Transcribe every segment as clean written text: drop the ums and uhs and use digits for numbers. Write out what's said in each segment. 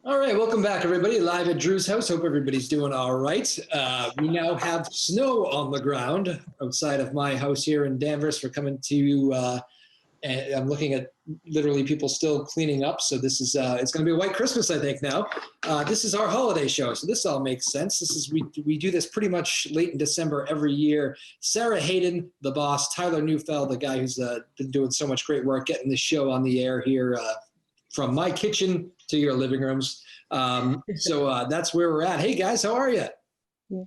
All right, welcome back, everybody. Live at Drew's house. Hope everybody's doing all right. We now have snow on the ground outside of my house here in Danvers. We're coming to you, and I'm looking at literally people still cleaning up. So this is it's going to be a white Christmas, I think. Now, this is our holiday show, so this all makes sense. This is we do this pretty much late in December every year. Sarah Hayden, the boss, Tyler Newfell, the guy who's been doing so much great work getting the show on the air here. From my kitchen to your living rooms. So that's where we're at. Hey guys, how are you?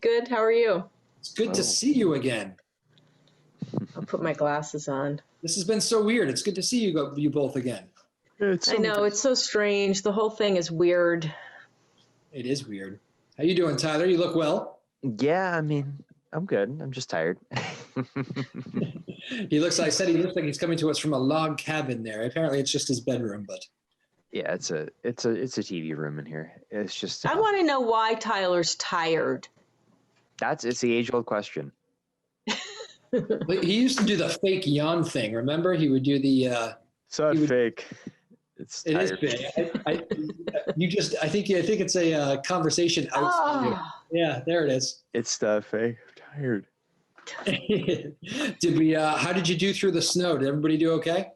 Good, how are you? It's good to see you again. I'll put my glasses on. This has been so weird. It's good to see you both again. I know, it's so strange. The whole thing is weird. It is weird. How you doing, Tyler? You look well. Yeah, I mean, I'm good. I'm just tired. He looks like he's coming to us from a log cabin there. Apparently it's just his bedroom, but yeah, it's a TV room in here. It's just I want to know why Tyler's tired. it's the age-old question. He used to do the fake yawn thing. Remember? He would do the It's not fake. It is fake. I think it's a conversation outside. Yeah, there it is. It's not fake. I'm tired. Did we how did you do through the snow? Did everybody do okay?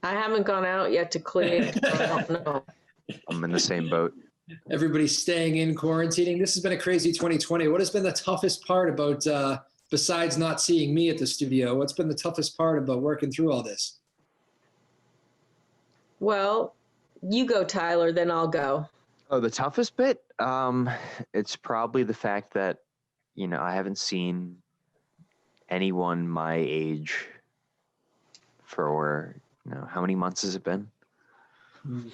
I haven't gone out yet to clean. So I don't know. I'm in the same boat. Everybody's staying in, quarantining. This has been a crazy 2020. What has been the toughest part about, besides not seeing me at the studio, what's been the toughest part about working through all this? Well, you go, Tyler, then I'll go. Oh, the toughest bit? It's probably the fact that, I haven't seen anyone my age for, how many months has it been?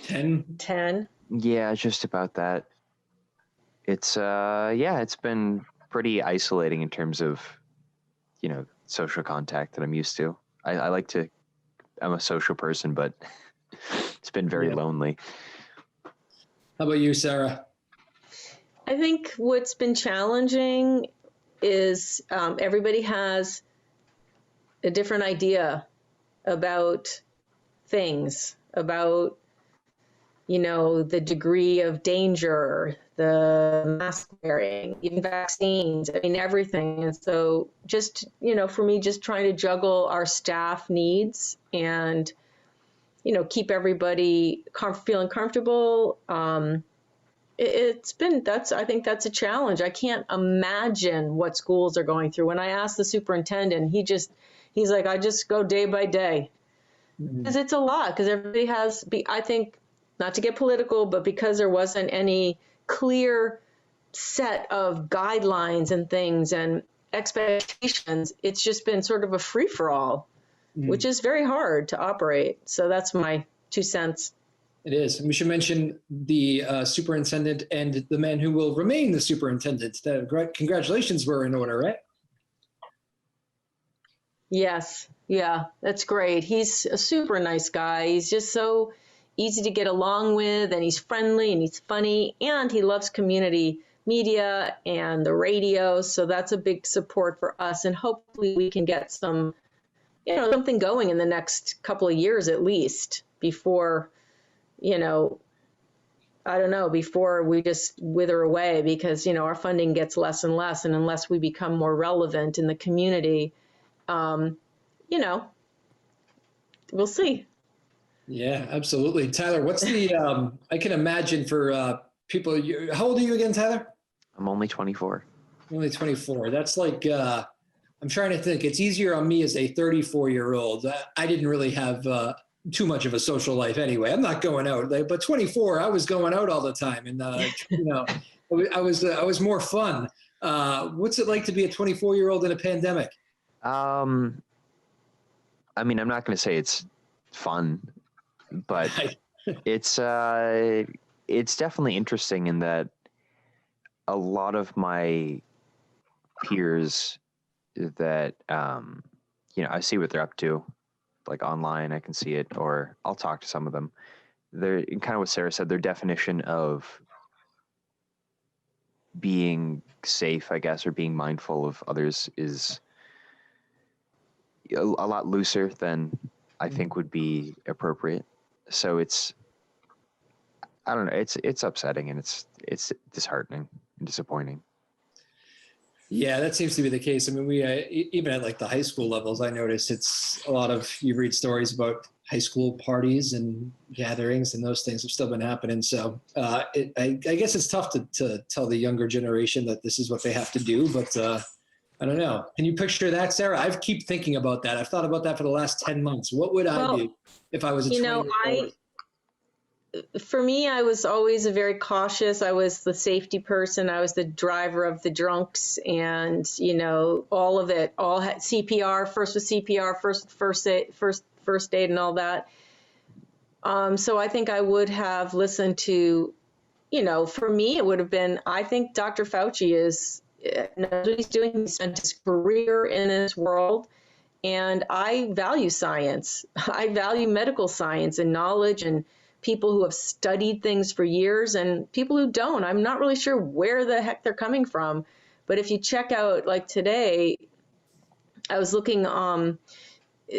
10. Yeah, just about that. It's it's been pretty isolating in terms of, social contact that I'm used to. I'm a social person, but it's been very lonely. How about you, Sarah? I think what's been challenging is everybody has a different idea about things, about, the degree of danger, the mask wearing, even vaccines, everything. And so just, for me, just trying to juggle our staff needs and, keep everybody feeling comfortable. I think that's a challenge. I can't imagine what schools are going through. When I asked the superintendent, he's like, I just go day by day. Because it's a lot, because everybody I think, not to get political, but because there wasn't any clear set of guidelines and things and expectations, it's just been sort of a free-for-all, which is very hard to operate. So that's my 2 cents. It is. We should mention the superintendent and the man who will remain the superintendent. Congratulations were in order, right? Yes. Yeah, that's great. He's a super nice guy. He's just so easy to get along with, and he's friendly and he's funny, and he loves community media and the radio. So that's a big support for us. And hopefully we can get some, something going in the next couple of years at least before, before we just wither away, because, our funding gets less and less. And unless we become more relevant in the community, we'll see. Yeah, absolutely. Tyler, what's the, I can imagine for people, how old are you again, Tyler? I'm only 24. Only 24. That's like, I'm trying to think. It's easier on me as a 34-year-old. I didn't really have too much of a social life anyway. I'm not going out, but 24, I was going out all the time. And, I was more fun. What's it like to be a 24-year-old in a pandemic? I'm not going to say it's fun, but it's definitely interesting in that a lot of my peers that, I see what they're up to, like online, I can see it, or I'll talk to some of them. They're kind of what Sarah said, their definition of being safe, I guess, or being mindful of others is a lot looser than I think would be appropriate. So I don't know. It's upsetting, and it's disheartening and disappointing. Yeah, that seems to be the case. I mean, we even at like the high school levels, I notice it's a lot of, you read stories about high school parties and gatherings, and those things have still been happening. So I guess it's tough to tell the younger generation that this is what they have to do, but I don't know. Can you picture that, Sarah? I keep thinking about that. I've thought about that for the last 10 months. What would I do if I was a 20-year-old? For me, I was always very cautious. I was the safety person. I was the driver of the drunks, and all of it. All had CPR. First was CPR. First aid, and all that. So I think I would have listened to. For me, it would have been. I think Dr. Fauci knows what he's doing. He spent his career in this world, and I value science. I value medical science and knowledge and people who have studied things for years and people who don't. I'm not really sure where the heck they're coming from. But if you check out, like today, I was looking,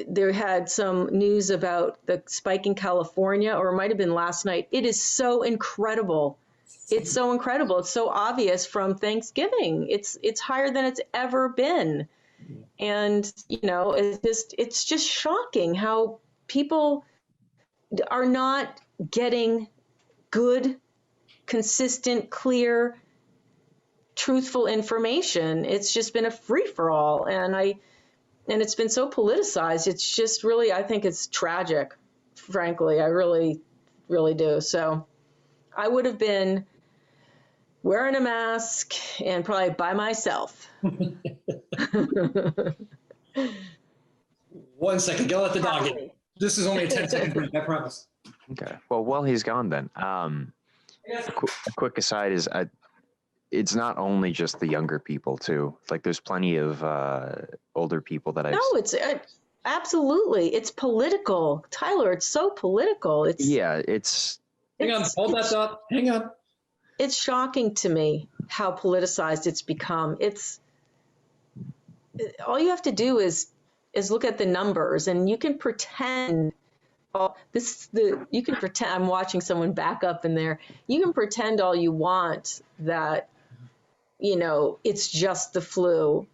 there had some news about the spike in California, or it might have been last night. It is so incredible. It's so incredible. It's so obvious from Thanksgiving. It's higher than it's ever been. And, it's just shocking how people are not getting good, consistent, clear, truthful information. It's just been a free-for-all, and it's been so politicized. It's just really, I think it's tragic, frankly. I really, really do. So I would have been wearing a mask and probably by myself. 1 second, go let the dog in. This is only a 10-second break, I promise. Okay. Well, while he's gone, then a quick aside is it's not only just the younger people too. Like there's plenty of older people that I've. No, it's absolutely. It's political, Tyler. It's so political. Hang on, hold that thought. Hang on. It's shocking to me how politicized it's become. All you have to do is look at the numbers, and you can pretend. You can pretend. I'm watching someone back up in there. You can pretend all you want that, it's just the flu,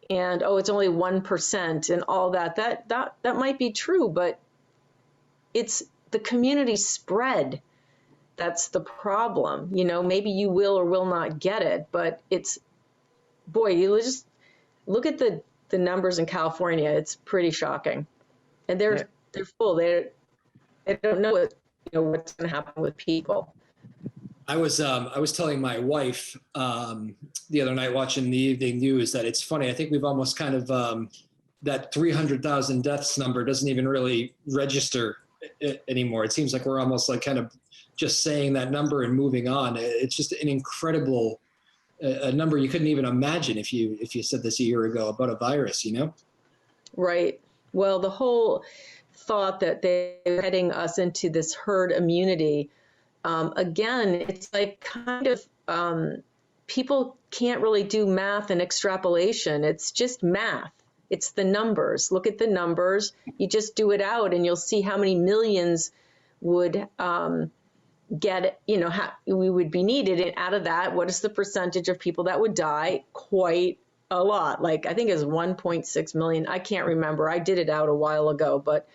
and it's only 1%, and all that. That might be true, but it's the community spread. That's the problem. Maybe you will or will not get it, but you just look at the numbers in California. It's pretty shocking, and they're full. They don't know what's going to happen with people. I was telling my wife the other night watching the evening news that it's funny. I think we've almost kind of that 300,000 deaths number doesn't even really register anymore. It seems like we're almost like kind of just saying that number and moving on. It's just an incredible a number you couldn't even imagine if you said this a year ago about a virus. Right. Well, the whole thought that they're heading us into this herd immunity, again, it's like kind of people can't really do math and extrapolation. It's just math. It's the numbers. Look at the numbers. You just do it out, and you'll see how many millions would get, we would be needed. And out of that, what is the percentage of people that would die? Quite a lot. Like, I think it's 1.6 million. I can't remember. I did it out a while ago, but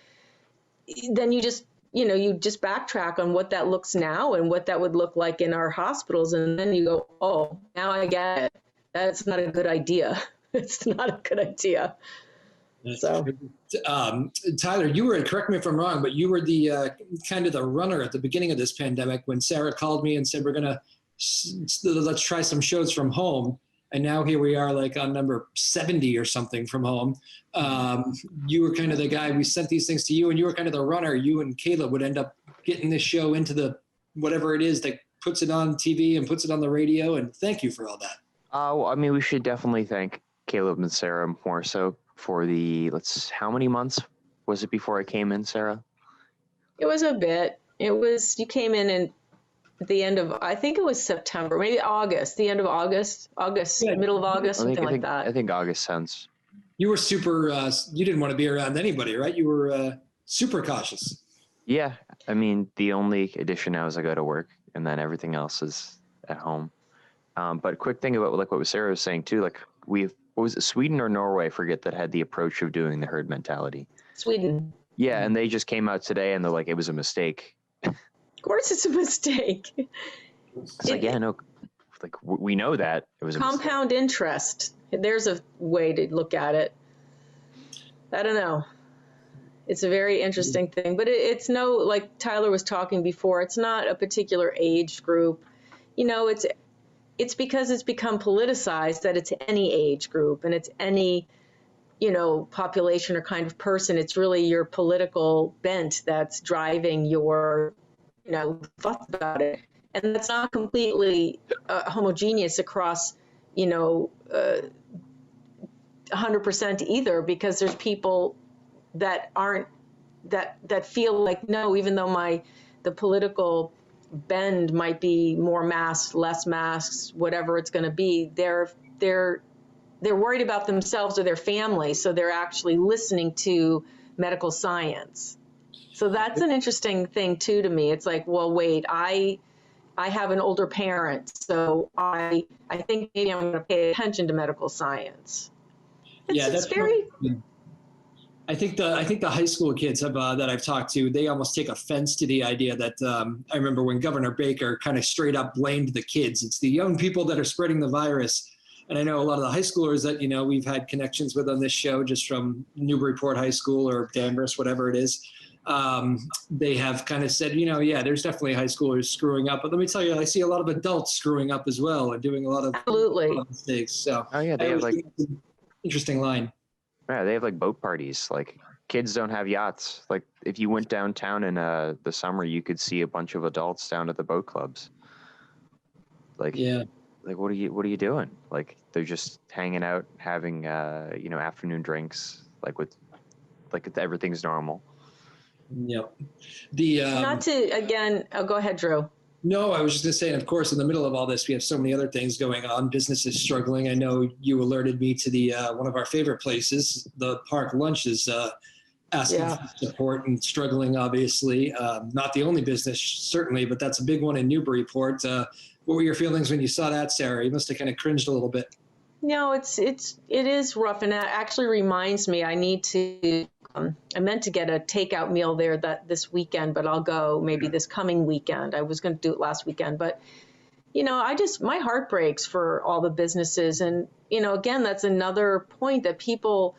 then you just backtrack on what that looks now and what that would look like in our hospitals. And then you go, oh, now I get it. That's not a good idea. It's not a good idea. So, Tyler, you were, correct me if I'm wrong, but you were the kind of the runner at the beginning of this pandemic when Sarah called me and said, let's try some shows from home. And now here we are, like on number 70 or something from home. You were kind of the guy, we sent these things to you, and you were kind of the runner. You and Caleb would end up getting this show into the whatever it is that puts it on TV and puts it on the radio. And thank you for all that. I mean, we should definitely thank Caleb and Sarah more so for how many months was it before I came in, Sarah? It was a bit. You came in at the end of, I think it was September, maybe August, the end of August, Yeah. middle of August, something like that. I think August sounds. You were super, you didn't want to be around anybody, right? You were super cautious. Yeah, I mean, the only addition now is I go to work, and then everything else is at home. But quick thing about like what Sarah was saying too, like what was it, Sweden or Norway? I forget, that had the approach of doing the herd mentality. Sweden. Yeah, and they just came out today, and they're like, it was a mistake. Of course, it's a mistake. It's like, yeah, no, like we know that it was a mistake. Compound interest. There's a way to look at it. I don't know. It's a very interesting thing, but it's no, like Tyler was talking before, it's not a particular age group. You know, it's because it's become politicized that it's any age group and it's any, you know, population or kind of person. It's really your political bent that's driving your, you know, thoughts about it. And that's not completely homogeneous across, you know, 100% either, because there's people that aren't, that feel like, no, even though the political bend might be more masks, less masks, whatever it's going to be, they're worried about themselves or their family, so they're actually listening to medical science. So that's an interesting thing too to me. It's like, well, wait, I have an older parent, so I think maybe I'm going to pay attention to medical science. It's very. I think the high school kids have that I've talked to, they almost take offense to the idea that I remember when Governor Baker kind of straight up blamed the kids. It's the young people that are spreading the virus. And I know a lot of the high schoolers that, you know, we've had connections with on this show, just from Newburyport High School or Danvers, whatever it is. They have kind of said, you know, yeah, there's definitely high schoolers screwing up. But let me tell you, I see a lot of adults screwing up as well and doing a lot of mistakes. So oh yeah, they have like interesting line. Yeah, they have like boat parties. Like kids don't have yachts. Like if you went downtown in the summer, you could see a bunch of adults down at the boat clubs. Like, yeah, like what are you doing? Like they're just hanging out, having you know, afternoon drinks, like everything's normal. Yep. Not to again. Oh, go ahead, Drew. No, I was just going to say, and of course, in the middle of all this, we have so many other things going on. Businesses struggling. I know you alerted me to the one of our favorite places, the park lunch, is asking for support and struggling, obviously. Not the only business, certainly, but that's a big one in Newburyport. What were your feelings when you saw that, Sarah? You must have kind of cringed a little bit. No, it is rough, and it actually reminds me I need to. I meant to get a takeout meal there this weekend, but I'll go maybe this coming weekend. I was going to do it last weekend, but you know, my heart breaks for all the businesses, and you know, again, that's another point that people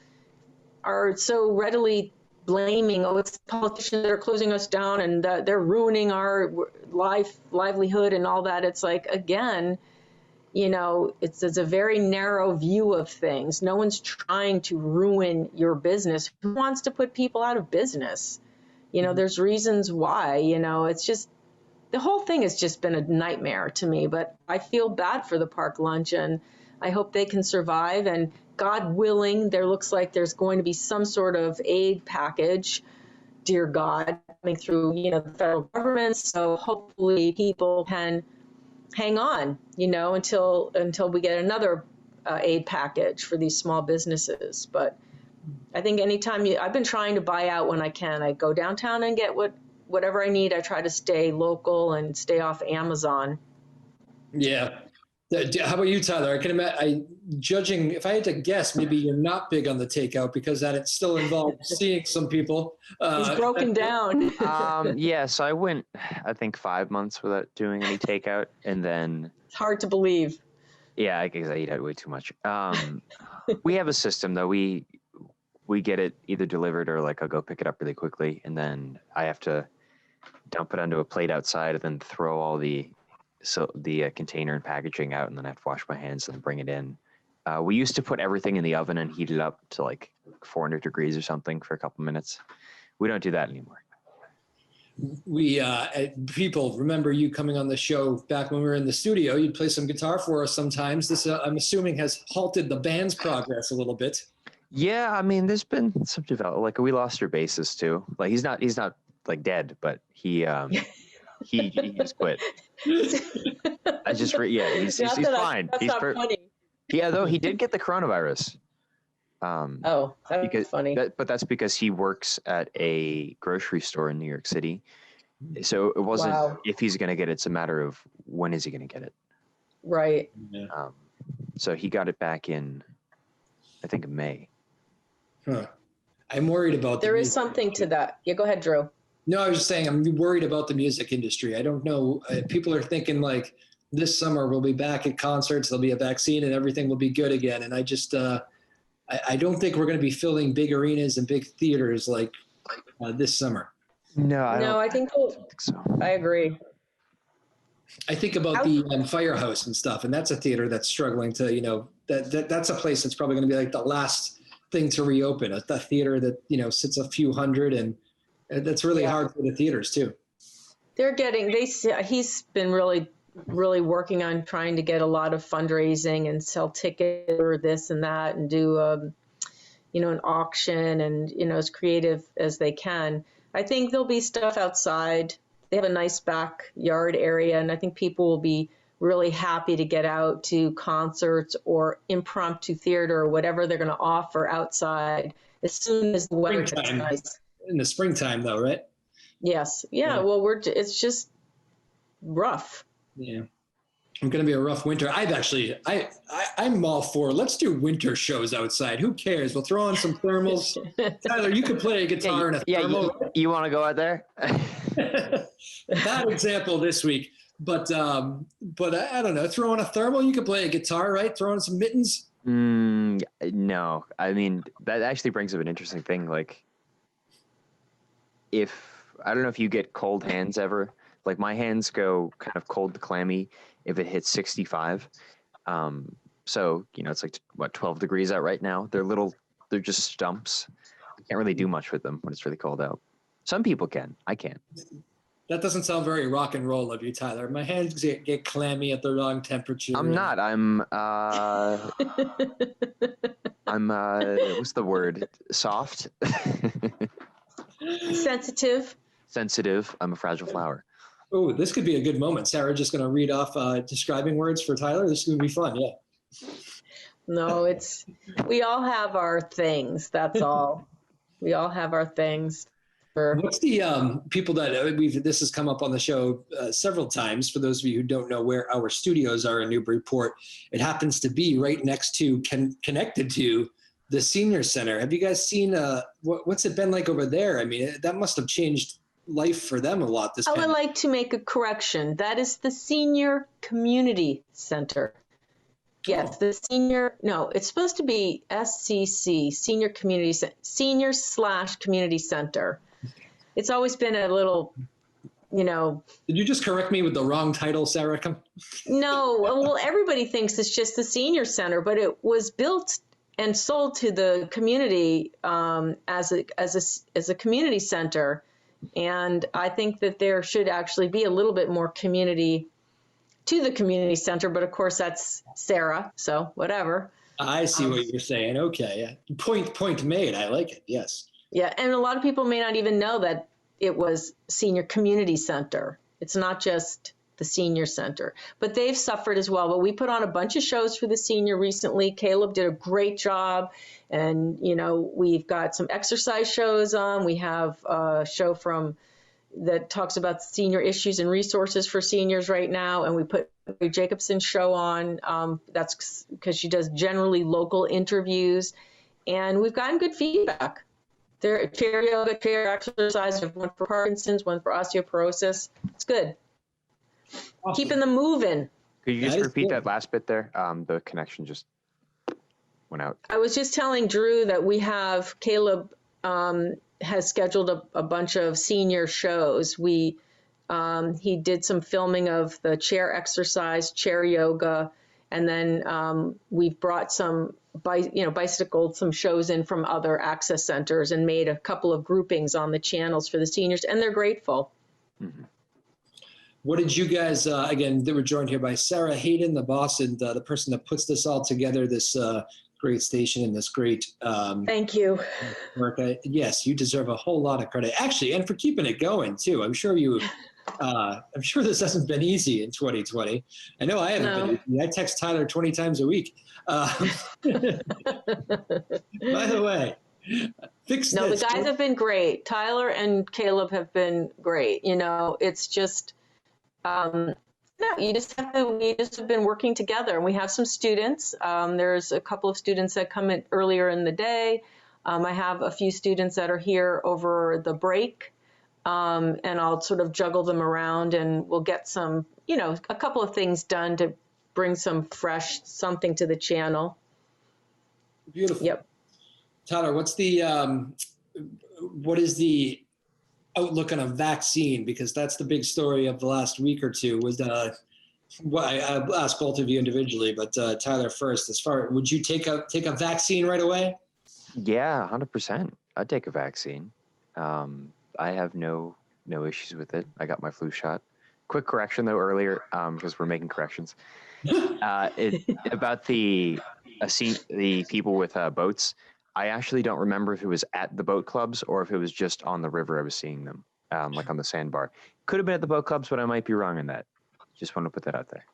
are so readily blaming. Oh, it's politicians that are closing us down, and they're ruining our livelihood and all that. It's like, again, you know, it's a very narrow view of things. No one's trying to ruin your business. Who wants to put people out of business? You know, there's reasons why, you know, it's just, the whole thing has just been a nightmare to me, but I feel bad for the park lunch, and I hope they can survive, and God willing, there looks like there's going to be some sort of aid package, dear God, coming through, you know, the federal government. So hopefully people can hang on, you know, until we get another aid package for these small businesses. But I think anytime I've been trying to buy out when I can. I go downtown and get whatever I need. I try to stay local and stay off Amazon. Yeah. How about you, Tyler? I can imagine, judging, if I had to guess, maybe you're not big on the takeout because that it still involves seeing some people. He's broken down. Yeah, so I went, I think 5 months without doing any takeout, and then it's hard to believe. Yeah, I guess I eat out way too much. We have a system though. We get it either delivered or like I'll go pick it up really quickly, and then I have to dump it onto a plate outside and then throw all the container and packaging out, and then I have to wash my hands and then bring it in. We used to put everything in the oven and heat it up to like 400 degrees or something for a couple minutes. We don't do that anymore. We people remember you coming on the show back when we were in the studio. You'd play some guitar for us sometimes. This I'm assuming has halted the band's progress a little bit. Yeah, I mean, there's been some development. Like we lost our bassist too. Like he's not like dead, but he just quit. He's fine. That's not funny. Yeah, though he did get the coronavirus. Oh, that's funny. But that's because he works at a grocery store in New York City. So it wasn't if he's going to get it, it's a matter of when is he going to get it. Right. Yeah. So he got it back in, I think, May. Huh. I'm worried about There is something to that. Yeah, go ahead, Drew. No, I was just saying I'm worried about the music industry. I don't know. People are thinking like this summer we'll be back at concerts, there'll be a vaccine, and everything will be good again. And I just I don't think we're going to be filling big arenas and big theaters like this summer. No, I think so. I agree. I think about the Firehouse and stuff, and that's a theater that's struggling to, that's a place that's probably going to be like the last thing to reopen. A theater that sits a few hundred, and that's really hard for the theaters too. He's been really working on trying to get a lot of fundraising and sell tickets or this and that, and do an auction, and as creative as they can. I think there'll be stuff outside. They have a nice backyard area, and I think people will be really happy to get out to concerts or impromptu theater or whatever they're going to offer outside as soon as the weather gets nice. In the springtime, though, right? Yes. Yeah. Well, it's just rough. Yeah. I'm going to be a rough winter. I'm all for, let's do winter shows outside. Who cares? We'll throw on some thermals. Tyler, you could play a guitar in a thermal. You want to go out there? Bad example this week, but I don't know. Throw on a thermal. You could play a guitar, right? Throw on some mittens. No, I mean, that actually brings up an interesting thing. Like, I don't know if you get cold hands ever. Like, my hands go kind of cold to clammy if it hits 65. So, it's like, 12 degrees out right now. They're just stumps. You can't really do much with them when it's really cold out. Some people can. I can't. That doesn't sound very rock and roll of you, Tyler. My hands get clammy at the wrong temperature. I'm not. I'm what's the word? Soft? Sensitive. I'm a fragile flower. Oh, this could be a good moment. Sarah just going to read off describing words for Tyler. This is going to be fun. Yeah. No, we all have our things. That's all. We all have our things. What's the people that this has come up on the show several times? For those of you who don't know where our studios are in Newburyport, it happens to be right next to, connected to the senior center. Have you guys seen what's it been like over there? I mean, that must have changed life for them a lot. I would like to make a correction. That is the Senior Community Center. Yes, the senior. No, it's supposed to be SCC, Senior Community Center. It's always been a little, Did you just correct me with the wrong title, Sarah? No, well, everybody thinks it's just the senior center, but it was built and sold to the community as a community center, and I think that there should actually be a little bit more community to the community center. But of course, that's Sarah, so whatever. I see what you're saying. Okay, point made. I like it. Yes. Yeah, and a lot of people may not even know that it was Senior Community Center. It's not just the senior center, but they've suffered as well. But we put on a bunch of shows for the senior recently. Caleb did a great job, and we've got some exercise shows on. We have a show that talks about senior issues and resources for seniors right now, and we put Jacobson's show on. That's because she does generally local interviews, and we've gotten good feedback. There are chair yoga, chair exercise. We have one for Parkinson's, one for osteoporosis. It's good. Awesome. Keeping them moving. Could you just repeat that last bit there? The connection just went out. I was just telling Drew that we have Caleb has scheduled a bunch of senior shows. He did some filming of the chair exercise, chair yoga, and then we've brought some bicycled some shows in from other access centers and made a couple of groupings on the channels for the seniors, and they're grateful. Mm-hmm. What did you guys, again, they were joined here by Sarah, Hayden, the boss, and the person that puts this all together, this great station and this great thank you work. Yes, you deserve a whole lot of credit, actually, and for keeping it going, too. I'm sure this hasn't been easy in 2020. I know I haven't been easy. I text Tyler 20 times a week. By the way, fix No, the this. guys have been great. Tyler and Caleb have been great. You know, it's just, no, we just have been working together. And we have some students. There's a couple of students that come in earlier in the day. I have a few students that are here over the break. And I'll sort of juggle them around, and we'll get some, you know, a couple of things done to bring some fresh something to the channel. Beautiful. Yep. Tyler, what is the outlook on a vaccine? Because that's the big story of the last week or two. Was well, I'll ask both of you individually, but Tyler first. Would you take a vaccine right away? Yeah, 100%. I'd take a vaccine. I have no issues with it. I got my flu shot. Quick correction though earlier, because we're making corrections. About the people with boats. I actually don't remember if it was at the boat clubs or if it was just on the river. I was seeing them, like on the sandbar. Could have been at the boat clubs, but I might be wrong in that. Just want to put that out there.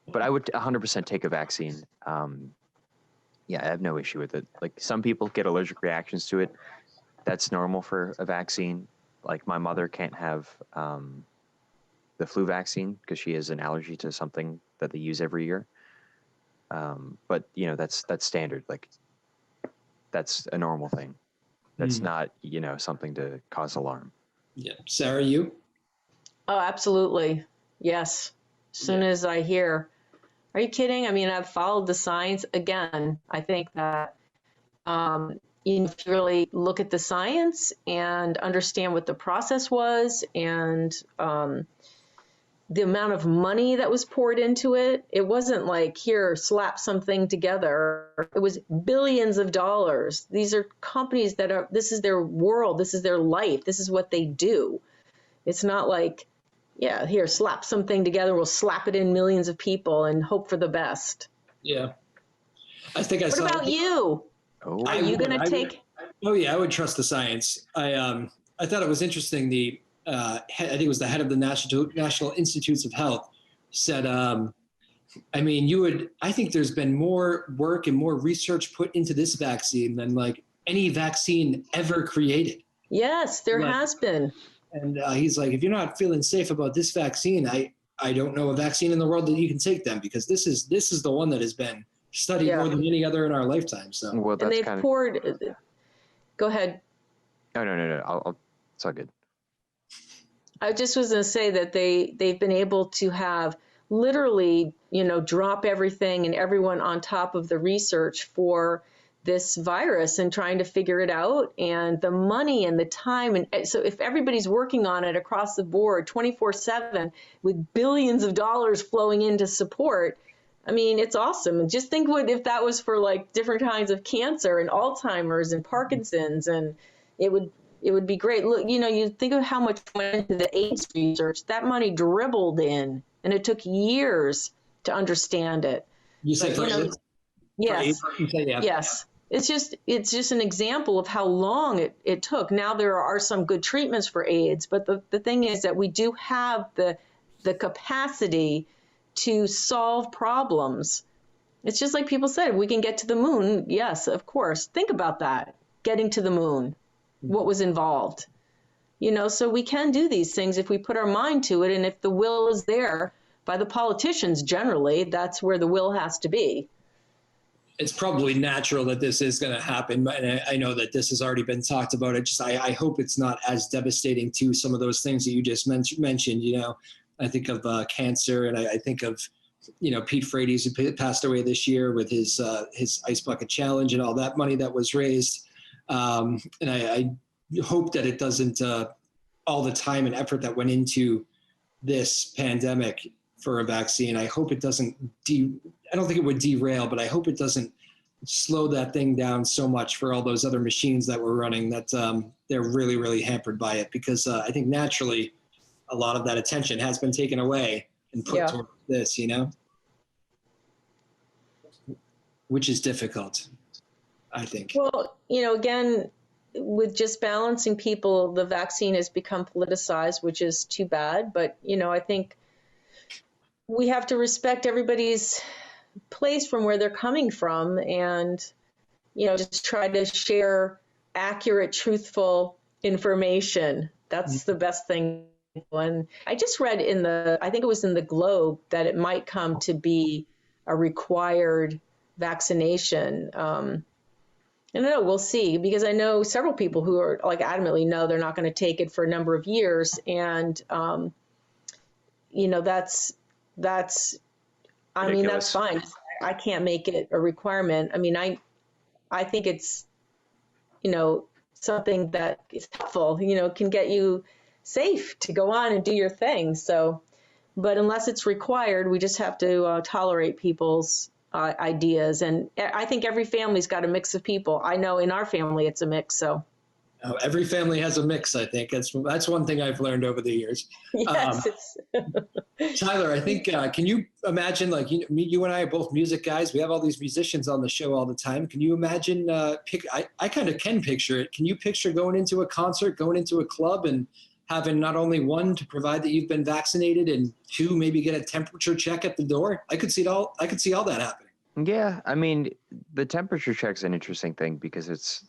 But I would 100% take a vaccine. Yeah, I have no issue with it. Like, some people get allergic reactions to it. That's normal for a vaccine. Like, my mother can't have the flu vaccine because she has an allergy to something that they use every year. But you know, that's standard. Like, that's a normal thing. That's not, you know, something to cause alarm. Yeah. Sarah, you? Oh, absolutely. Yes. As soon as I hear, are you kidding? I mean, I've followed the science. Again, I think that you know, if you really look at the science and understand what the process was, and the amount of money that was poured into it, it wasn't like, here, slap something together. It was billions of dollars. These are companies that this is their world, this is their life, this is what they do. It's not like, yeah, here, slap something together, we'll slap it in millions of people and hope for the best. Yeah. I think I saw. What about you? Oh, Are you going to take? Oh yeah, I would trust the science. I thought it was interesting. I think it was the head of the National Institutes of Health said, I mean, I think there's been more work and more research put into this vaccine than like any vaccine ever created. Yes, there has been. And he's like, if you're not feeling safe about this vaccine, I don't know a vaccine in the world that you can take them, because this is the one that has been studied more than any other in our lifetime. So, well, and they've poured. Go ahead. No. It's all good. I just was going to say that they've been able to have literally, you know, drop everything and everyone on top of the research for this virus and trying to figure it out, and the money and the time. And so if everybody's working on it across the board 24/7 with billions of dollars flowing into support, I mean, it's awesome. And just think if that was for like different kinds of cancer and Alzheimer's and Parkinson's, and it would be great. Look, you know, you think of how much went into the AIDS research. That money dribbled in, and it took years to understand it. You said, yes, yes. It's just an example of how long it took. Now there are some good treatments for AIDS, but the thing is that we do have the capacity to solve problems. It's just like people said, we can get to the moon. Yes, of course. Think about that. Getting to the moon, what was involved. You know, so we can do these things if we put our mind to it, and if the will is there by the politicians generally, that's where the will has to be. It's probably natural that this is going to happen. And I know that this has already been talked about. I hope it's not as devastating to some of those things that you just mentioned. You know, I think of cancer, and I think of, you know, Pete Frates, who passed away this year with his Ice Bucket Challenge and all that money that was raised. And I hope that it doesn't, all the time and effort that went into this pandemic for a vaccine, I hope it doesn't I don't think it would derail, but I hope it doesn't slow that thing down so much for all those other machines that were running that they're really, really hampered by it, because I think naturally a lot of that attention has been taken away and put toward this, you know, which is difficult, I think. Well, you know, again, with just balancing people, the vaccine has become politicized, which is too bad. But, you know, I think we have to respect everybody's place from where they're coming from. And, just try to share accurate, truthful information. That's the best thing. And I just read I think it was in the Globe, that it might come to be a required vaccination. I don't know, we'll see, because I know several people who are like adamantly, no, they're not going to take it for a number of years. And, that's I mean, that's fine. I can't make it a requirement. I mean, I think it's, something that is helpful, can get you safe to go on and do your thing. So, but unless it's required, we just have to tolerate people's ideas. And I think every family's got a mix of people. I know in our family, it's a mix. So. Oh, every family has a mix, I think. That's one thing I've learned over the years. Yes. Tyler, I think, can you imagine, like, you and I are both music guys. We have all these musicians on the show all the time. Can you imagine, I kind of can picture it. Can you picture going into a concert, going into a club, and having not only one, to provide that you've been vaccinated, and two, maybe get a temperature check at the door? I could see it all. I could see all that happening. Yeah. I mean, the temperature check's an interesting thing because it's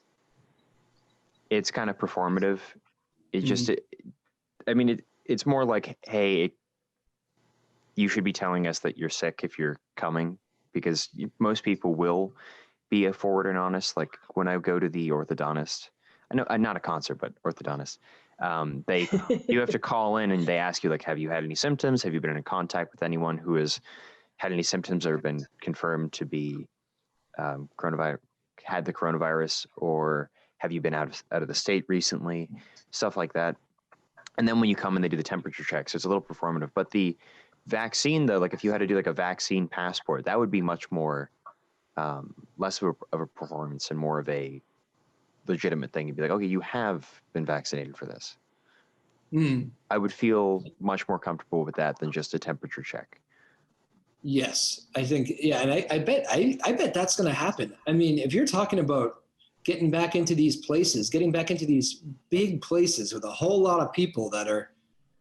kind of performative. It just, it's more like, hey, you should be telling us that you're sick if you're coming, because most people will be forward and honest. Like when I go to the orthodontist, I know I'm not a concert, but orthodontist, you have to call in and they ask you, like, have you had any symptoms? Have you been in contact with anyone who has had any symptoms or been confirmed to be had the coronavirus, or have you been out of the state recently? Stuff like that. And then when you come and they do the temperature check, so it's a little performative. But the vaccine, though, like if you had to do like a vaccine passport, that would be much more, less of a performance and more of a legitimate thing. You'd be like, okay, you have been vaccinated for this. I would feel much more comfortable with that than just a temperature check. Yes, I think, yeah. And I bet that's going to happen. I mean, if you're talking about getting back into these places, getting back into these big places with a whole lot of people that are,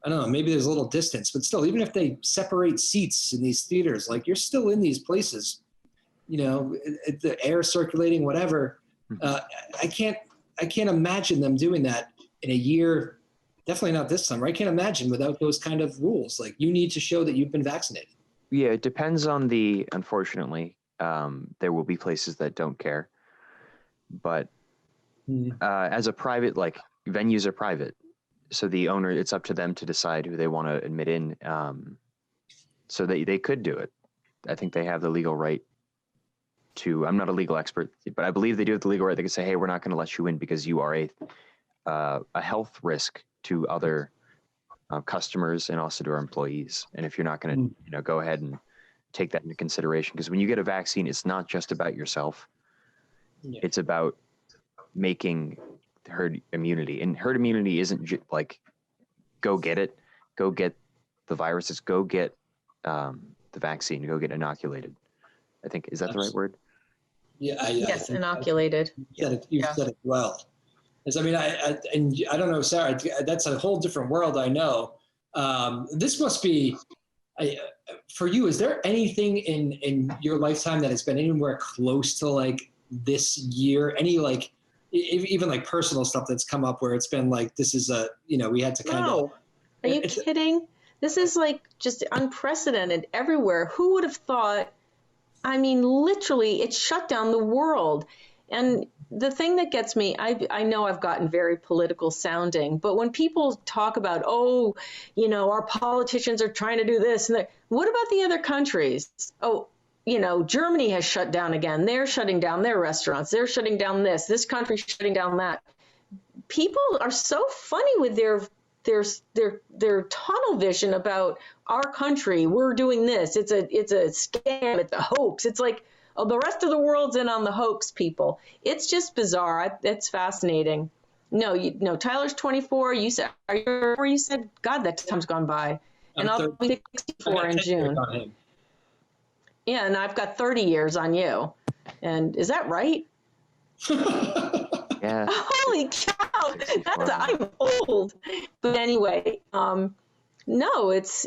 I don't know, maybe there's a little distance, but still, even if they separate seats in these theaters, like you're still in these places, the air circulating, whatever. I can't imagine them doing that in a year. Definitely not this summer. I can't imagine without those kind of rules. Like you need to show that you've been vaccinated. Yeah, it depends on unfortunately, there will be places that don't care. But as a private, like venues are private, so the owner, it's up to them to decide who they want to admit in. So they could do it. I think they have the legal right to. I'm not a legal expert, but I believe they do have the legal right. They can say, "Hey, we're not going to let you in because you are a health risk to other customers and also to our employees. And if you're not going to, go ahead and take that into consideration, because when you get a vaccine, it's not just about yourself." Yeah. It's about making herd immunity, and herd immunity isn't like go get it, go get the virus. It's go get the vaccine, go get inoculated. I think, is that the right word? Yeah. Yes, inoculated. You said it well. I mean, I don't know, Sarah. That's a whole different world. I know. This must be. For you, is there anything in your lifetime that has been anywhere close to like this year? Any like even like personal stuff that's come up where it's been like, this is we had to kind of. No, are you kidding? This is like just unprecedented everywhere. Who would have thought? I mean, literally, it shut down the world. And the thing that gets me, I know I've gotten very political sounding, but when people talk about, our politicians are trying to do this, and what about the other countries? Germany has shut down again. They're shutting down their restaurants. They're shutting down this country's shutting down that. People are so funny with their tunnel vision about our country. We're doing this. It's a scam. It's a hoax. It's like, the rest of the world's in on the hoax, people. It's just bizarre. It's fascinating. No, Tyler's 24. You said, are you 34? You said, God, that time's gone by. And I'll be 64 in June. Yeah, and I've got 30 years on you. And is that right? Yeah. Holy cow! I'm old. But anyway, no, it's.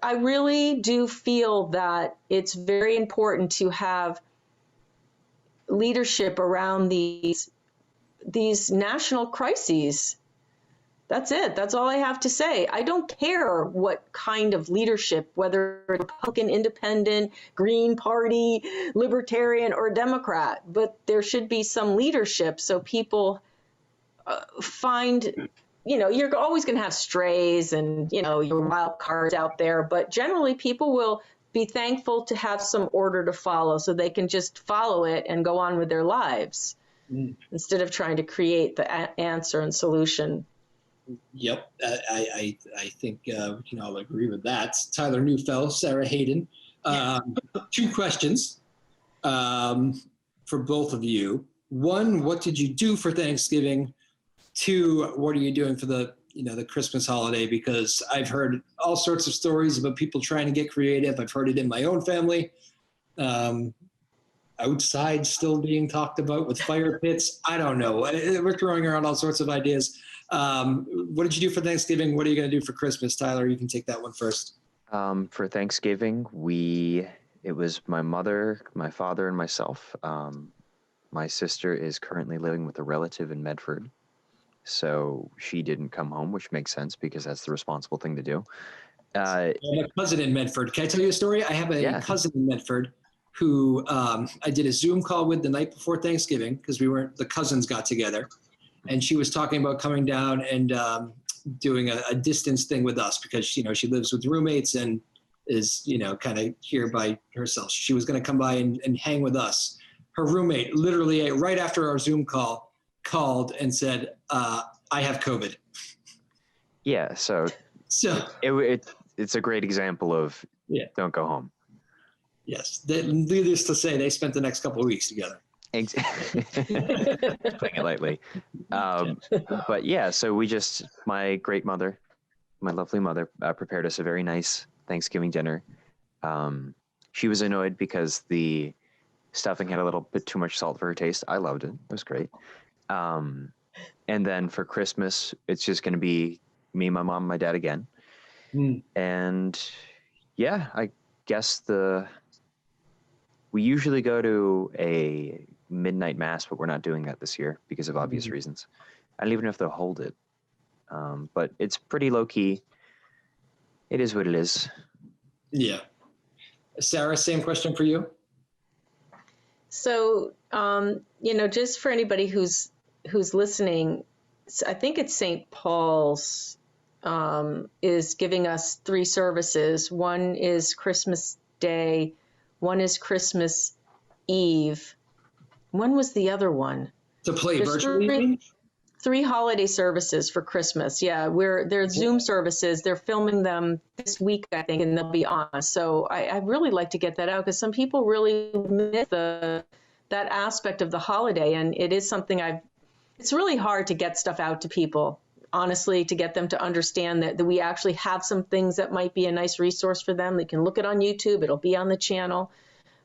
I really do feel that it's very important to have leadership around these national crises. That's it. That's all I have to say. I don't care what kind of leadership, whether Republican, Independent, Green Party, Libertarian, or Democrat, but there should be some leadership so people find, you're always going to have strays and, your wild cards out there, but generally people will be thankful to have some order to follow so they can just follow it and go on with their lives instead of trying to create the answer and solution. Yep, I think we can all agree with that. Tyler Newfell, Sarah Hayden. 2 questions for both of you. 1, what did you do for Thanksgiving? 2, what are you doing for the Christmas holiday? Because I've heard all sorts of stories about people trying to get creative. I've heard it in my own family. Outside still being talked about with fire pits. I don't know. We're throwing around all sorts of ideas. What did you do for Thanksgiving? What are you going to do for Christmas? Tyler, you can take that one first. For Thanksgiving, it was my mother, my father, and myself. My sister is currently living with a relative in Medford, so she didn't come home, which makes sense because that's the responsible thing to do. I have a cousin in Medford. Can I tell you a story? I have a cousin in Medford who I did a Zoom call with the night before Thanksgiving because the cousins got together. And she was talking about coming down and doing a distance thing with us because, she lives with roommates and is, kind of here by herself. She was going to come by and hang with us. Her roommate literally right after our Zoom call called and said, I have COVID. Yeah. So it's a great example of don't go home. Yes. Needless to say, they spent the next couple of weeks together. Putting it lightly. But yeah, so my great mother, my lovely mother, prepared us a very nice Thanksgiving dinner. She was annoyed because the stuffing had a little bit too much salt for her taste. I loved it. It was great. And then for Christmas, it's just going to be me, my mom, my dad again. And yeah, I guess we usually go to a midnight mass, but we're not doing that this year because of obvious reasons. I don't even know if they'll hold it. But it's pretty low key. It is what it is. Yeah. Sarah, same question for you. So, just for anybody who's listening, I think it's St. Paul's is giving us 3 services. One is Christmas Day. One is Christmas Eve. When was the other one? To play virtually? 3 holiday services for Christmas. Yeah, they're Zoom services. They're filming them this week, I think, and they'll be on. So I really like to get that out because some people really miss that aspect of the holiday, and it is something it's really hard to get stuff out to people, honestly, to get them to understand that we actually have some things that might be a nice resource for them. They can look it on YouTube. It'll be on the channel.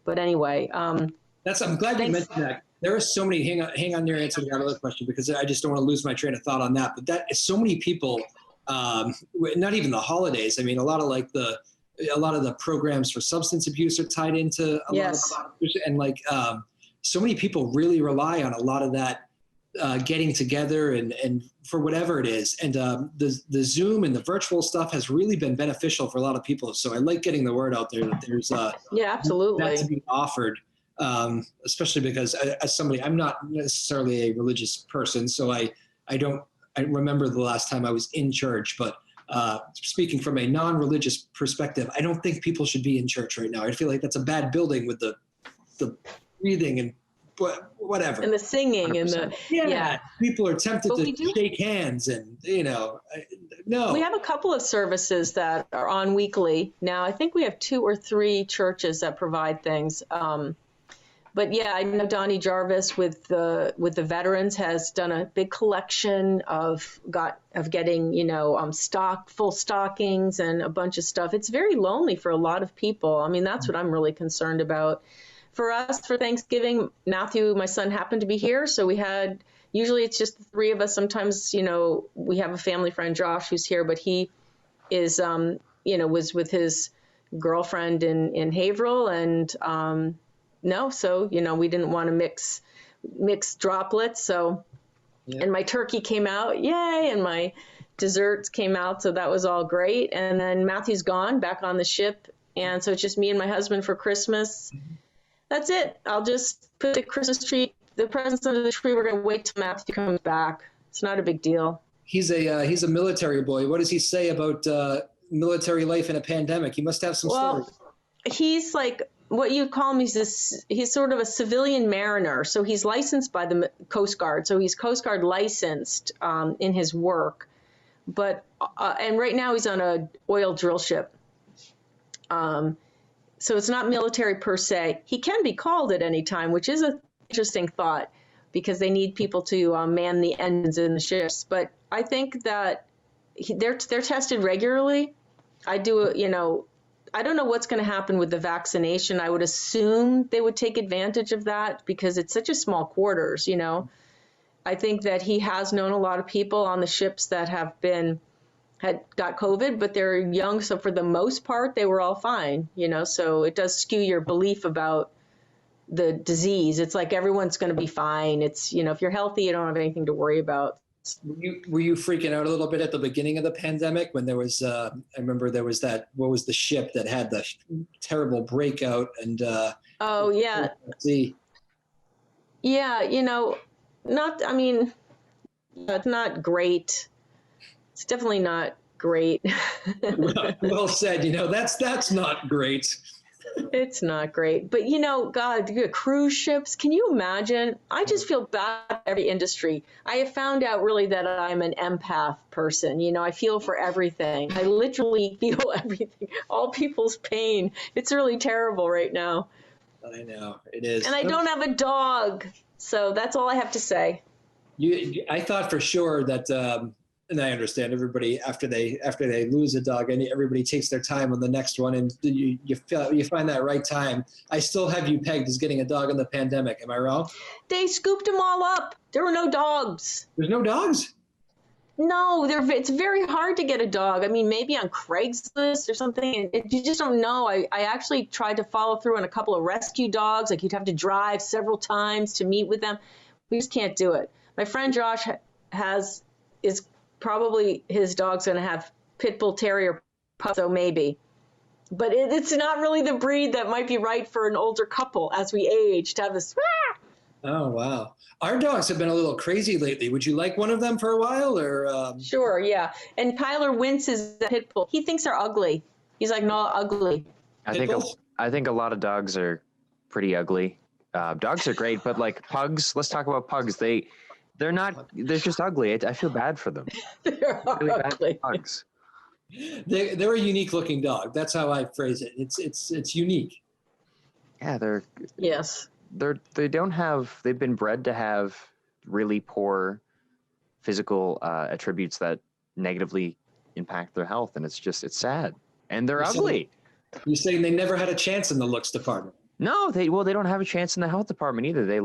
But anyway, I'm glad you mentioned that. There are so many. Hang on, you're answering that other question because I just don't want to lose my train of thought on that. But that is so many people. Not even the holidays. I mean, a lot of the programs for substance abuse are tied into a lot of, and so many people really rely on a lot of that getting together and for whatever it is. And the Zoom and the virtual stuff has really been beneficial for a lot of people. So I like getting the word out there that there's absolutely that to be offered. Especially because as somebody, I'm not necessarily a religious person, so I remember the last time I was in church, but speaking from a non-religious perspective, I don't think people should be in church right now. I feel like that's a bad building with the breathing and whatever. And the singing 100%. And the people are tempted to shake hands and no. We have a couple of services that are on weekly now. I think we have 2 or 3 churches that provide things. But yeah, I know Donnie Jarvis with the veterans has done a big collection of getting full stockings and a bunch of stuff. It's very lonely for a lot of people. I mean, that's what I'm really concerned about. For us, for Thanksgiving, Matthew, my son, happened to be here, so usually it's just the 3 of us. Sometimes, we have a family friend, Josh, who's here, but he is, was with his girlfriend in Haverhill, and no, so, we didn't want to mix droplets. So, Yeah. and my turkey came out, yay, and my desserts came out. So that was all great. And then Matthew's gone back on the ship. And so it's just me and my husband for Christmas. That's it. I'll just put the Christmas tree, the presents under the tree. We're going to wait till Matthew comes back. It's not a big deal. He's a military boy. What does he say about military life in a pandemic? He must have some stories. He's like what you call him. He's sort of a civilian mariner. So he's licensed by the Coast Guard. So he's Coast Guard licensed in his work. But and right now he's on a oil drill ship. So it's not military per se. He can be called at any time, which is an interesting thought, because they need people to man the engines in the ships. But I think that they're tested regularly. I don't know what's going to happen with the vaccination. I would assume they would take advantage of that because it's such a small quarters, I think that he has known a lot of people on the ships that had got COVID, but they're young. So for the most part, they were all fine, so it does skew your belief about the disease. It's like everyone's going to be fine. It's, if you're healthy, you don't have anything to worry about. Were you freaking out a little bit at the beginning of the pandemic when there was, I remember there was what was the ship that had the terrible breakout and, oh yeah. Yeah. It's not great. It's definitely not great. well said. That's not great. It's not great. But, God, cruise ships, can you imagine? I just feel bad for every industry. I have found out really that I'm an empath person. I feel for everything. I literally feel everything, all people's pain. It's really terrible right now. I know, it is. And I don't have a dog. So that's all I have to say. I thought for sure that, and I understand everybody after they lose a dog, and everybody takes their time on the next one, and you find that right time. I still have you pegged as getting a dog in the pandemic. Am I wrong? They scooped them all up. There were no dogs. There's no dogs? No, it's very hard to get a dog. I mean, maybe on Craigslist or something. You just don't know. I actually tried to follow through on a couple of rescue dogs. Like you'd have to drive several times to meet with them. We just can't do it. My friend Josh is probably his dog's going to have pit bull terrier pup, so maybe. But it's not really the breed that might be right for an older couple as we age to have this. Oh, wow. Our dogs have been a little crazy lately. Would you like one of them for a while? Or Sure, yeah. And Tyler winces at pit bull. He thinks they're ugly. He's like, no, ugly. I think a lot of dogs are pretty ugly. Dogs are great, but like pugs, let's talk about pugs. They're just ugly. I feel bad for them. They're really ugly. Bad pugs. They're a unique looking dog. That's how I phrase it. It's unique. Yeah, yes. They've been bred to have really poor physical attributes that negatively impact their health, and it's sad. And they're ugly. You're saying they never had a chance in the looks department? No, they don't have a chance in the health department either. They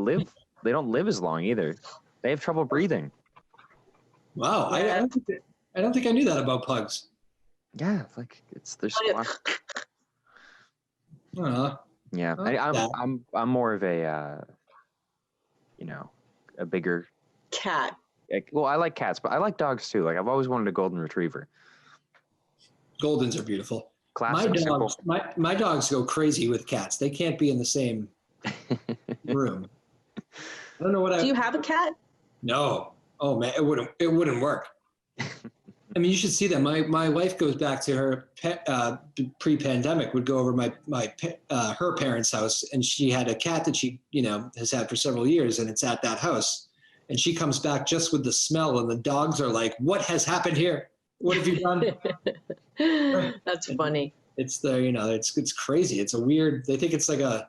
don't live as long either. They have trouble breathing. Wow, yeah. I don't think I knew that about pugs. Yeah, like they're smart. Yeah, I'm more of a a bigger cat. Well, I like cats, but I like dogs too. Like I've always wanted a golden retriever. Goldens are beautiful. Classic, my dogs go crazy with cats. They can't be in the same room. I don't know what. Do you have a cat? No. Oh man, it wouldn't work. I mean, you should see them. My wife goes back to her pre-pandemic, would go over her parents' house, and she had a cat that she has had for several years, and it's at that house. And she comes back just with the smell, and the dogs are like, "What has happened here? What have you done?" That's funny. It's it's crazy. It's a weird. They think it's like a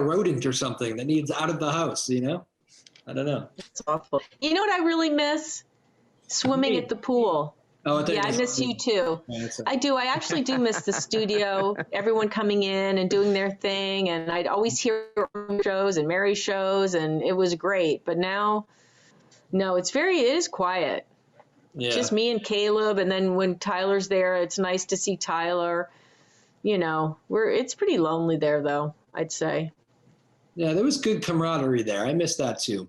rodent or something that needs out of the house. I don't know. It's awful. You know what I really miss? Swimming at the pool. Oh, I miss you too. Yeah, I do. I actually do miss the studio, everyone coming in and doing their thing. And I'd always hear shows and Mary shows, and it was great. But now, no, it is quiet. Yeah. Just me and Caleb. And then when Tyler's there, it's nice to see Tyler. It's pretty lonely there though. I'd say. Yeah, there was good camaraderie there. I missed that too.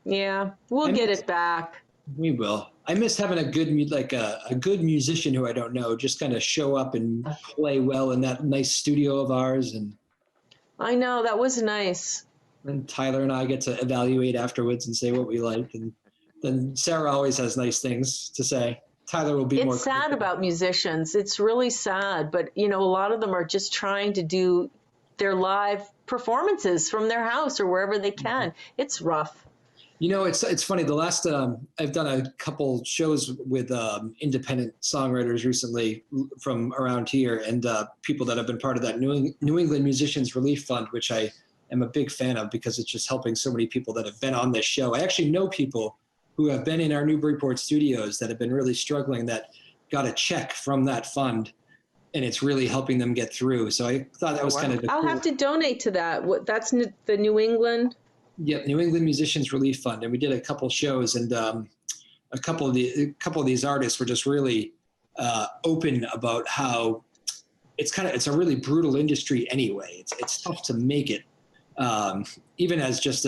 Yeah, we'll get it back. We will. I miss having a good musician who I don't know just kind of show up and play well in that nice studio of ours, and I know, that was nice. then Tyler and I get to evaluate afterwards and say what we like, and then Sarah always has nice things to say. Tyler will be more. It's sad about musicians. It's really sad, but a lot of them are just trying to do their live performances from their house or wherever they can. It's rough. It's funny. The last I've done a couple shows with independent songwriters recently from around here, and people that have been part of that New England Musicians Relief Fund, which I am a big fan of because it's just helping so many people that have been on this show. I actually know people who have been in our Newburyport studios that have been really struggling that got a check from that fund, and it's really helping them get through. So I thought that was kind of I'll have to donate to that. That's the New England. Yep, New England Musicians Relief Fund, and we did a couple shows, and a couple of these artists were just really open about how it's a really brutal industry anyway. It's tough to make it, even as just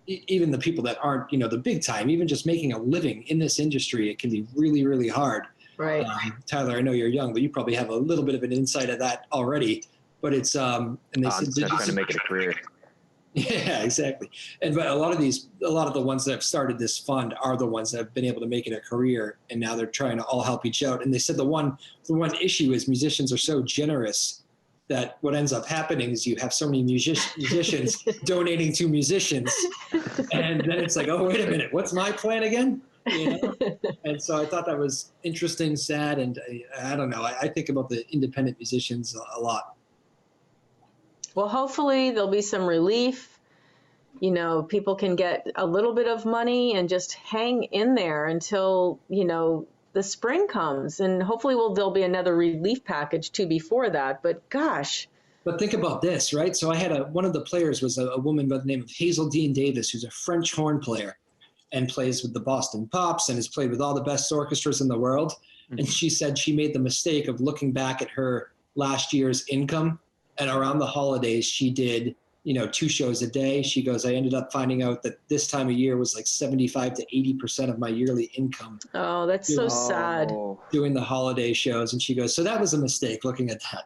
even the people that aren't the big time, even just making a living in this industry, it can be really, really hard. Right. Tyler, I know you're young, but you probably have a little bit of an insight of that already. But it's and they said I'm trying to make it a career. Yeah, exactly. But a lot of the ones that have started this fund are the ones that have been able to make it a career, and now they're trying to all help each out. And they said the one issue is musicians are so generous that what ends up happening is you have so many musicians donating to musicians, and then it's like, oh, wait a minute, what's my plan again? And so I thought that was interesting, sad, and I don't know. I think about the independent musicians a lot. Well, hopefully there'll be some relief. People can get a little bit of money and just hang in there until, the spring comes. And hopefully there'll be another relief package too before that. But gosh. But think about this, right? So I had one of the players was a woman by the name of Hazel Dean Davis, who's a French horn player and plays with the Boston Pops and has played with all the best orchestras in the world. Mm-hmm. And she said she made the mistake of looking back at her last year's income. And around the holidays, she did, 2 shows a day. She goes, I ended up finding out that this time of year was like 75 to 80% of my yearly income. Oh, that's so sad. Doing the holiday shows. And she goes, so that was a mistake looking at that.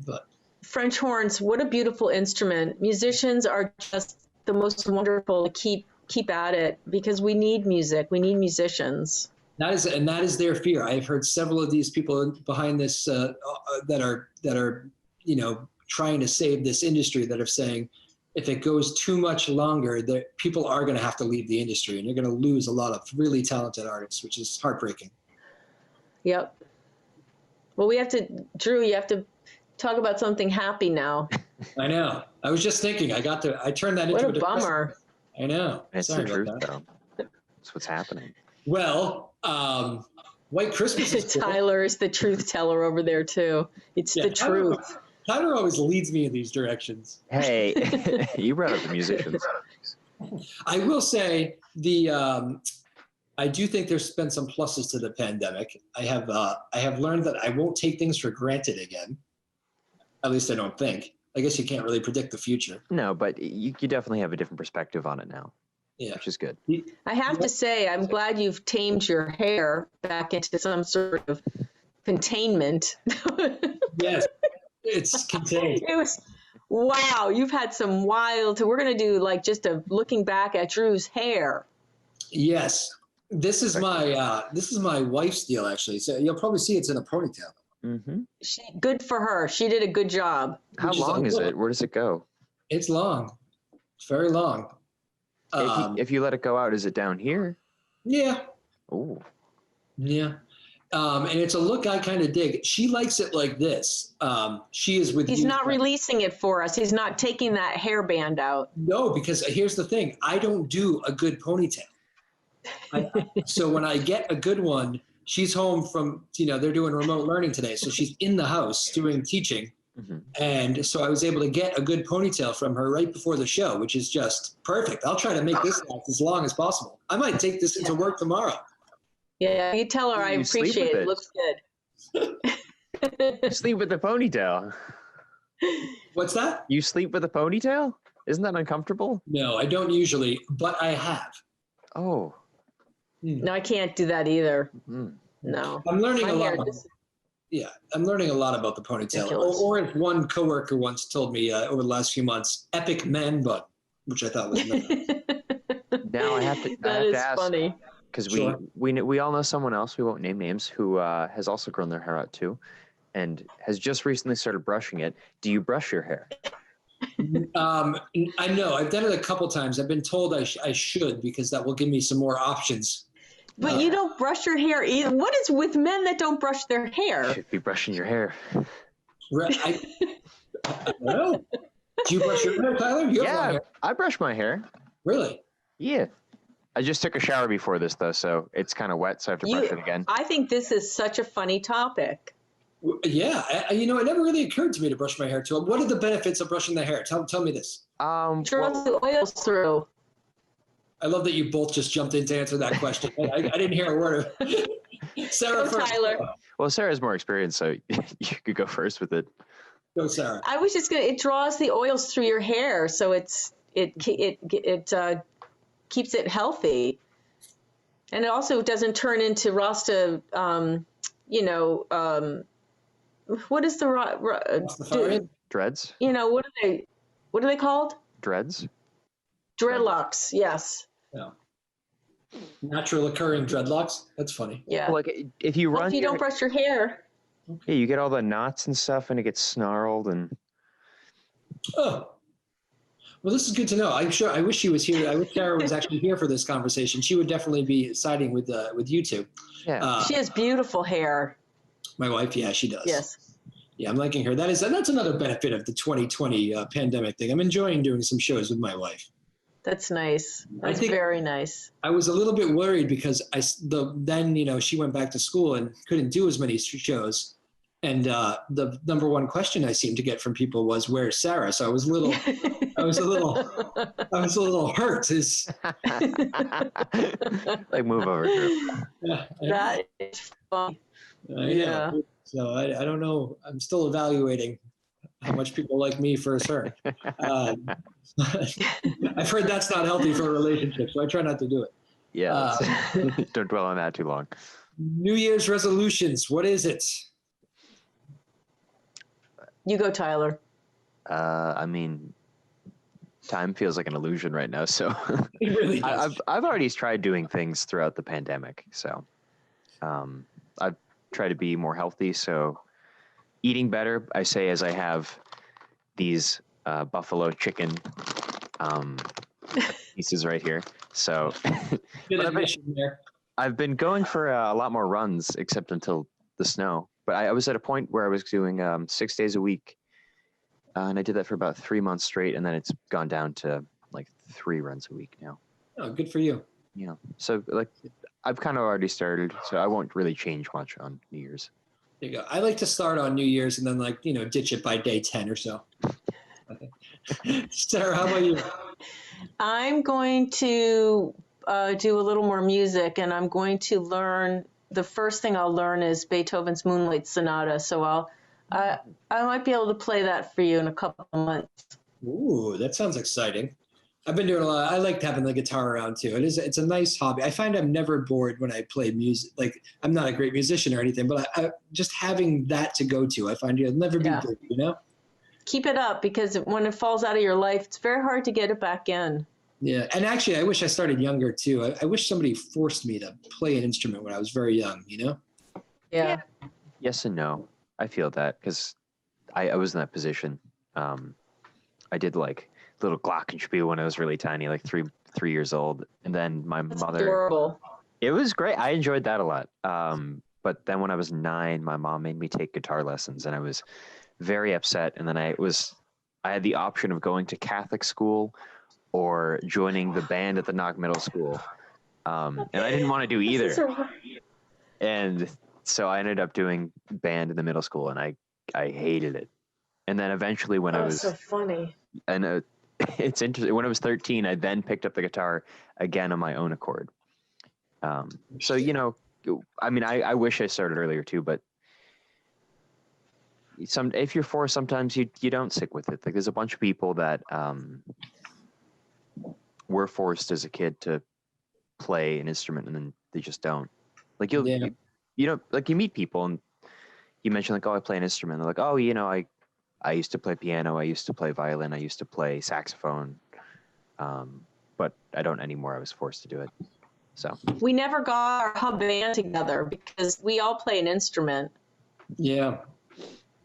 But French horns, what a beautiful instrument. Musicians are just the most wonderful to keep at it because we need music. We need musicians. That is their fear. I've heard several of these people behind this that are trying to save this industry that are saying if it goes too much longer, that people are going to have to leave the industry and you're going to lose a lot of really talented artists, which is heartbreaking. Yep. Well, Drew, you have to talk about something happy now. I know. I was just thinking, I turned that into a bummer. I know. It's the truth, though. That's what's happening. Well, White Christmas is cool. Tyler is the truth teller over there, too. It's the truth. Tyler always leads me in these directions. Hey, you brought up the musicians. I will say I do think there's been some pluses to the pandemic. I have learned that I won't take things for granted again. At least I don't think. I guess you can't really predict the future. No, but you definitely have a different perspective on it now. Yeah, which is good. I have to say, I'm glad you've tamed your hair back into some sort of containment. Yes. It's contained. It was, wow, you've had some wild, we're going to do like just a looking back at Drew's hair. Yes. This is my wife's deal, actually. So you'll probably see it's in a ponytail. Mm-hmm. Good for her. She did a good job. How long is it? Where does it go? It's long. It's very long. If you let it go out, is it down here? Yeah. Oh. Yeah. And it's a look I kind of dig. She likes it like this. She is with He's not releasing it for us. He's not taking that hairband out. No, because here's the thing. I don't do a good ponytail. So when I get a good one, she's home from, they're doing remote learning today. So she's in the house doing teaching. Mm-hmm. And so I was able to get a good ponytail from her right before the show, which is just perfect. I'll try to make this last as long as possible. I might take this into work tomorrow. Yeah, you tell her I appreciate it. It looks good. Sleep with the ponytail. What's that? You sleep with a ponytail? Isn't that uncomfortable? No, I don't usually, but I have. Oh. No, I can't do that either. Mm. No. I'm learning My a hair lot. just- Yeah, I'm learning a lot about the ponytail. Ridiculous. Or as one coworker once told me over the last few months, epic man bun, which I thought was nice. Now I have to That is ask, funny. because Sure. we all know someone else, we won't name names, who has also grown their hair out too, and has just recently started brushing it. Do you brush your hair? I know I've done it a couple times. I've been told I should because that will give me some more options. But you don't brush your hair either. What is with men that don't brush their You hair? should be brushing your hair. I don't know. Do you brush your hair, Tyler? You have long Yeah, hair. I brush my hair. Really? Yeah. I just took a shower before this though, so it's kind of wet, so I have to brush it again. I think this is such a funny topic. Yeah. It never really occurred to me to brush my hair too. What are the benefits of brushing the hair? Tell me this. Draws the oils through. I love that you both just jumped in to answer that question. I didn't hear a word of it. Sarah Go, first. Tyler. Well, Sarah's more experienced, so you could go first with it. Go, Sarah. I was just gonna. It draws the oils through your hair, so it keeps it healthy, and it also doesn't turn into Rasta. What is the Rastafarian? Dreads? what are they called? Dreads? Dreadlocks. Yes. Yeah. Natural occurring dreadlocks. That's funny. Yeah. Well, like if you Well, run if you your- don't brush your hair. yeah, you get all the knots and stuff and it gets snarled and Oh. Well, this is good to know. I wish she was here. I wish Sarah was actually here for this conversation. She would definitely be siding with you two. yeah. She has beautiful hair. My wife, yeah, she does. Yes. Yeah, I'm liking her. That's another benefit of the 2020 pandemic thing. I'm enjoying doing some shows with my wife. That's nice. That's think- very nice. I was a little bit worried because then she went back to school and couldn't do as many shows. And the number one question I seemed to get from people was, "Where's Sarah?" So I was a little hurt. Like move over, Drew. That is funny. Yeah. So I don't know. I'm still evaluating how much people like me for her. I've heard that's not healthy for a relationship, so I try not to do it. Yeah. Don't dwell on that too long. New Year's resolutions. What is it? You go, Tyler. I mean, time feels like an illusion right now. So It really does. I've already tried doing things throughout the pandemic. So I've tried to be more healthy. So eating better, I say, as I have these buffalo chicken pieces right here. So Good but admission there. I've been going for a lot more runs, except until the snow. But I was at a point where I was doing 6 days a week, and I did that for about 3 months straight, and then it's gone down to like 3 runs a week now. Oh, good for you. Yeah. So like I've kind of already started, so I won't really change much on New Year's. There you go. I like to start on New Year's and then ditch it by day 10 or so. Sarah, how about you? I'm going to do a little more music, and I'm going to learn. The first thing I'll learn is Beethoven's Moonlight Sonata. So I might be able to play that for you in a couple of months. Ooh, that sounds exciting. I've been doing a lot. I like having the guitar around too. It's a nice hobby. I find I'm never bored when I play music. Like, I'm not a great musician or anything, but I just having that to go to, I find you'll never be Yeah. bored, Keep it up, because when it falls out of your life, it's very hard to get it back in. Yeah. And actually, I wish I started younger too. I wish somebody forced me to play an instrument when I was very young, Yeah. Yes and no. I feel that because I was in that position. I did like little glockenspiel when I was really tiny, like three years old, and then my That's mother. adorable. It was great. I enjoyed that a lot. But then when I was 9, my mom made me take guitar lessons, and I was very upset. And then I had the option of going to Catholic school or joining the band at the Knock Middle School, and I didn't want to do either. And so I ended up doing band in the middle school, and I hated it. And then eventually, when I was so funny. and it's interesting. When I was 13, I then picked up the guitar again on my own accord. So I mean, I wish I started earlier too, but if you're forced, sometimes you don't stick with it. Like there's a bunch of people that were forced as a kid to play an instrument and then they just don't. Like you know, like you meet people and you mention like, oh, I play an instrument. They're like, oh, you know, I used to play piano. I used to play violin. I used to play saxophone. But I don't anymore. I was forced to do it. So we never got our hub band together because we all play an instrument. Yeah,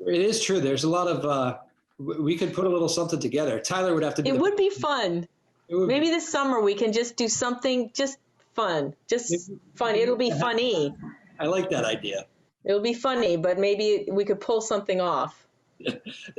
it is true. There's a lot of, we could put a little something together. Tyler would have to be. It would be fun. Maybe this summer we can just do something just fun. Just fun. It'll be funny. I like that idea. It'll be funny, but maybe we could pull something off.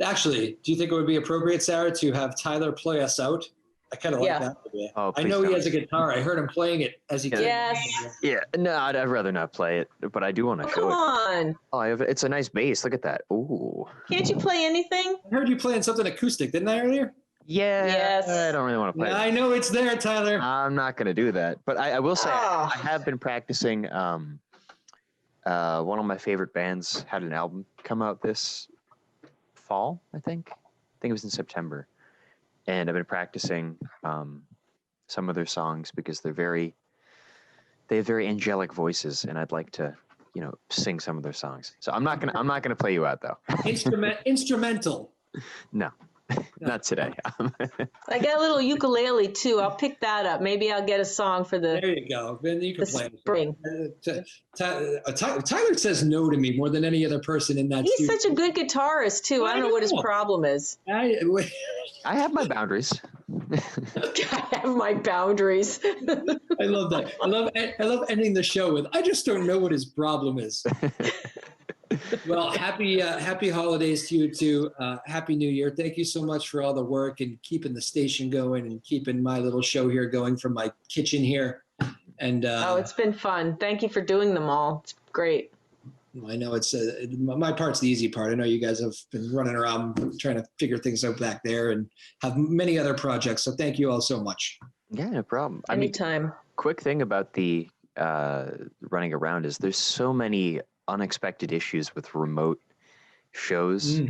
Actually, do you think it would be appropriate, Sarah, to have Tyler play us out? I kind of like that idea. Oh, I know he has a guitar. I heard him playing it as he came. Yes. Yeah. No, I'd rather not play it, but I do want to show Come it. on. Oh, it's a nice bass. Look at that. Ooh. Can't you play anything? I heard you playing something acoustic, didn't I, earlier? Yeah. Yes. I don't really want to play it. I know it's there, Tyler. I'm not going to do that, but I will say I have been practicing. One of my favorite bands had an album come out this fall, I think it was in September, and I've been practicing some of their songs because they have very angelic voices, and I'd like to, you know, sing some of their songs. So I'm not gonna play you out though. Instrumental. No. Not today. I got a little ukulele too. I'll pick that up. Maybe I'll get a song for the. There you go. Then you can play. Spring. Tyler says no to me more than any other person in that. He's studio. such a good guitarist too. I don't know what his problem is. I have my boundaries. I have my boundaries. I love that. I love ending the show with, I just don't know what his problem is. Well, happy holidays to you too. Happy New Year. Thank you so much for all the work and keeping the station going and keeping my little show here going from my kitchen here. And it's been fun. Thank you for doing them all. It's great. I know it's my part's the easy part. I know you guys have been running around trying to figure things out back there and have many other projects. So thank you all so much. Yeah, no problem. Anytime. Quick thing about the running around is there's so many unexpected issues with remote shows.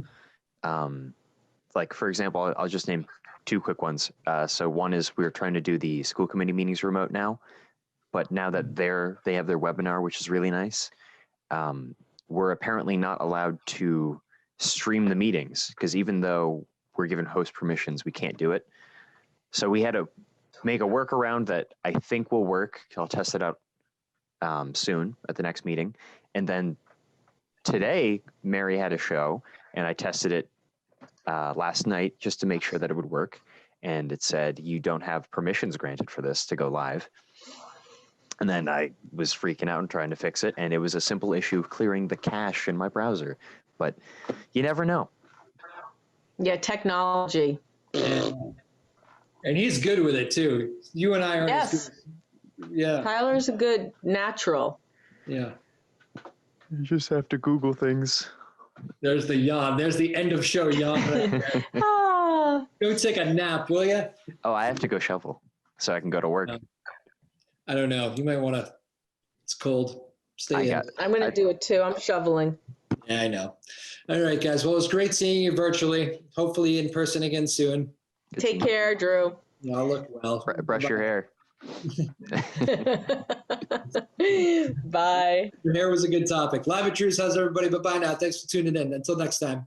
Like, for example, I'll just name two quick ones. So one is we're trying to do the school committee meetings remote now, but now that they have their webinar, which is really nice, we're apparently not allowed to stream the meetings because even though we're given host permissions, we can't do it. So we had to make a workaround that I think will work. I'll test it out soon at the next meeting. And then today, Mary had a show, and I tested it last night just to make sure that it would work. And it said, you don't have permissions granted for this to go live. And then I was freaking out and trying to fix it. And it was a simple issue of clearing the cache in my browser. But you never know. Yeah, technology. And he's good with it too. You and I are. Yes. Yeah. Tyler's a good natural. Yeah. You just have to Google things. There's the yawn. There's the end of show yawn. Right Ah. Go take a nap, will you? Oh, I have to go shovel so I can go to work. I don't know. You might want to. It's cold. Stay in. I'm going to do it too. I'm shoveling. Yeah, I know. All right, guys. Well, it was great seeing you virtually. Hopefully in person again soon. Take care, Drew. Y'all look well. Brush your hair. Bye. Your hair was a good topic. Live at Drew's. How's everybody? Bye-bye now. Thanks for tuning in. Until next time.